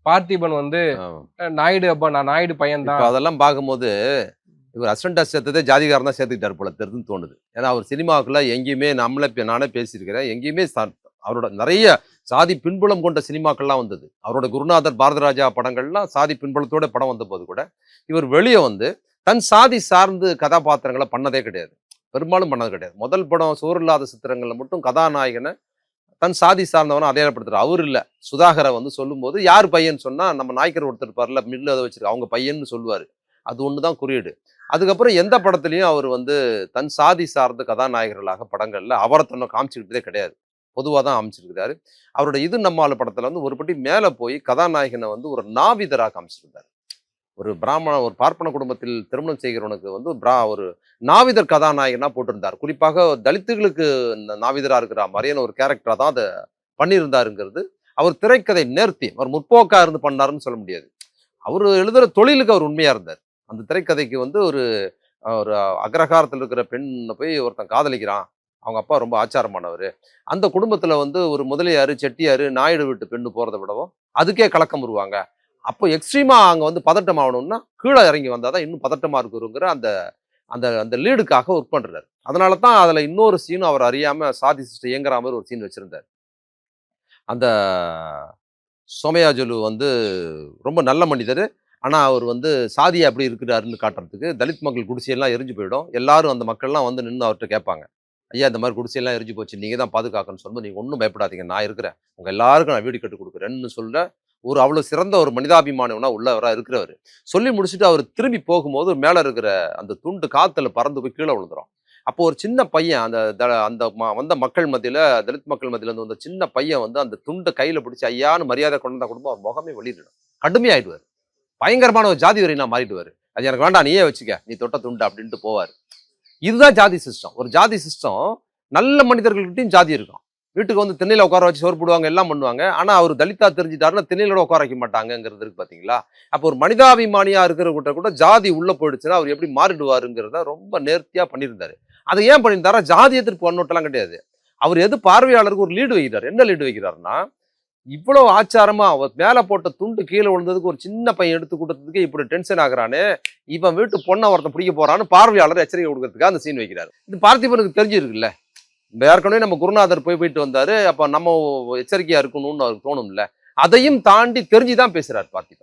பார்த்திபன் வந்து நாயுடு அப்பா நான் நாயுடு பையன் தான். அதெல்லாம் பார்க்கும்போது இவர் அசிஸ்டண்டா சேர்த்ததே ஜாதிகாரன் தான் சேர்த்துக்கிட்டார் போல தெரிஞ்சுன்னு தோணுது. ஏன்னா அவர் சினிமாவுக்குள்ள எங்கேயுமே நானே பேசியிருக்கிறேன். எங்கேயுமே அவரோட நிறைய சாதி பின்புலம் கொண்ட சினிமாக்கள்லாம் வந்தது. அவரோட குருநாதர் பாரதிராஜா படங்கள்லாம் சாதி பின்புலத்தோட படம் வந்த போது கூட இவர் வெளியே வந்து தன் சாதி சார்ந்து கதாபாத்திரங்களை பண்ணதே கிடையாது. பெரும்பாலும் பண்ணது கிடையாது. முதல் படம் சோறில்லாத சித்திரங்கள்ல மட்டும் கதாநாயகனை தன் சாதி சார்ந்தவனை அடையாளப்படுத்துறாரு. அவர் இல்லை, சுதாகரை வந்து சொல்லும்போது யார் பையன் சொன்னா நம்ம நாய்க்கர் ஒருத்தர் இருப்பார்ல மில்லு அதை வச்சிருக்க அவங்க பையன்னு சொல்லுவாரு. அது ஒண்ணுதான் குறியீடு. அதுக்கப்புறம் எந்த படத்துலையும் அவர் வந்து தன் சாதி சார்ந்த கதாநாயகர்களாக படங்கள்ல அவரை தன்னை காமிச்சுக்கிட்டதே கிடையாது. பொதுவாக தான் அமைச்சிருக்கிறாரு. அவரோட இது நம்மால் படத்துல வந்து ஒரு படி மேலே போய் கதாநாயகனை வந்து ஒரு நாவிதராக காமிச்சிருந்தார். ஒரு பார்ப்பன குடும்பத்தில் திருமணம் செய்கிறவனுக்கு வந்து ஒரு நாவிதர் கதாநாயகனா போட்டிருந்தார். குறிப்பாக தலித்துகளுக்கு நாவிதரா இருக்கிற மாதிரியான ஒரு கேரக்டரா தான் அதை பண்ணியிருந்தாருங்கிறது அவர் திரைக்கதை நேர்த்தி. அவர் முற்போக்கா இருந்து பண்ணாருன்னு சொல்ல முடியாது. அவர் எழுதுற தொழிலுக்கு அவர் உண்மையா இருந்தார். அந்த திரைக்கதைக்கு வந்து ஒரு ஒரு அக்ரஹாரத்தில் இருக்கிற பெண்ணை போய் ஒருத்தன் காதலிக்கிறான். அவங்க அப்பா ரொம்ப ஆச்சாரமானவர். அந்த குடும்பத்துல வந்து ஒரு முதலியாரு செட்டியாரு நாயுடு வீட்டு பெண்ணு போறதை விடவும் அதுக்கே கலக்கம் வருவாங்க. அப்போ எக்ஸ்ட்ரீமா அங்க வந்து பதட்டம் ஆகணும்னா கீழே இறங்கி வந்தாதான் இன்னும் பதட்டமா இருக்குங்கிற அந்த அந்த அந்த லீடுக்காக ஒர்க் பண்றாரு. அதனால தான் அதுல இன்னொரு சீனும் அவர் அறியாம சாதி சிஸ்டம் இயங்குற மாதிரி ஒரு சீன் வச்சிருந்தார். அந்த சோமயாஜுலு வந்து ரொம்ப நல்ல மனிதர். ஆனா அவர் வந்து சாதியா எப்படி இருக்கிறாருன்னு காட்டுறதுக்கு தலித் மக்கள் குடிசையெல்லாம் எரிஞ்சு போயிடும். எல்லாரும் அந்த மக்கள்லாம் வந்து நின்று அவர்கிட்ட கேட்பாங்க. ஐயா இந்த மாதிரி குடிசையெல்லாம் எரிஞ்சு போச்சு, நீங்க தான் பாதுகாக்கணும்னு சொல்லும்போது நீங்க ஒன்றும் பயப்படாதீங்க, நான் இருக்கிறேன், உங்க எல்லாருக்கும் நான் வீடு கட்டு கொடுக்குறேன்னு சொல்ல அவ்வளவு சிறந்த ஒரு மனிதாபிமானம்னா உள்ளவரா இருக்கிறவர். சொல்லி முடிச்சுட்டு அவர் திரும்பி போகும்போது மேல இருக்கிற அந்த துண்டு காத்துல பறந்து போய் கீழே விழுந்துரும். அப்போ ஒரு சின்ன பையன் அந்த வந்த மக்கள் மத்தியில தலித் மக்கள் மத்தியில இருந்து வந்த சின்ன பையன் வந்து அந்த துண்டை கையில பிடிச்சி ஐயான்னு மரியாதை கொண்டு வந்தா குடும்பம் அவர் முகமே வெளியிடும். கடுமையாயிடுவார். பயங்கரமான ஒரு ஜாதி வரி நான் மாறிடுவாரு. அது எனக்கு வேண்டாம், நீயே வச்சுக்க, நீ தொட்ட துண்டு அப்படின்ட்டு போவார். இதுதான் ஜாதி சிஸ்டம். ஒரு ஜாதி சிஸ்டம் நல்ல மனிதர்கள்கிட்டையும் ஜாதி இருக்கும். வீட்டுக்கு வந்து திண்ணையில உட்கார வச்சு சோறு போடுவாங்க, எல்லாம் பண்ணுவாங்க. ஆனா அவர் தலித்தா தெரிஞ்சுட்டாருன்னா திண்ணையிலோட உட்கார வைக்க மாட்டாங்கிறது இருக்கு பாத்தீங்களா. அப்போ ஒரு மனிதாபிமானியா இருக்கிற கூட ஜாதி உள்ள போயிடுச்சுன்னா அவர் எப்படி மாறிடுவாருங்கிறத ரொம்ப நேர்த்தியா பண்ணியிருந்தாரு. அதை ஏன் பண்ணியிருந்தாரா, ஜாதி எதிர்ப்பு கண்ணோட்டெல்லாம் கிடையாது. அவர் எது பார்வையாளருக்கு ஒரு லீடு வைக்கிறார். என்ன லீடு வைக்கிறாருன்னா, இவ்வளவு ஆச்சாரமா அவர் மேல போட்ட துண்டு கீழே விழுந்ததுக்கு ஒரு சின்ன பையன் எடுத்து கொடுத்ததுக்கு இப்படி டென்ஷன் ஆகுறானே, இவன் வீட்டு பொண்ணை ஒருத்தன் பிடிக்க போறான்னு பார்வையாளர் எச்சரிக்கை கொடுக்கறதுக்காக அந்த சீன் வைக்கிறாரு. இது பார்த்திபனுக்கு தெரிஞ்சிருக்குல்ல, ஏற்கனவே நம்ம குருநாதர் போயிட்டு வந்தாரு, அப்ப நம்ம எச்சரிக்கையா இருக்கணும்னு அவருக்கு தோணும்ல. அதையும் தாண்டி தெரிஞ்சுதான் பேசுறாரு பார்த்திபன்.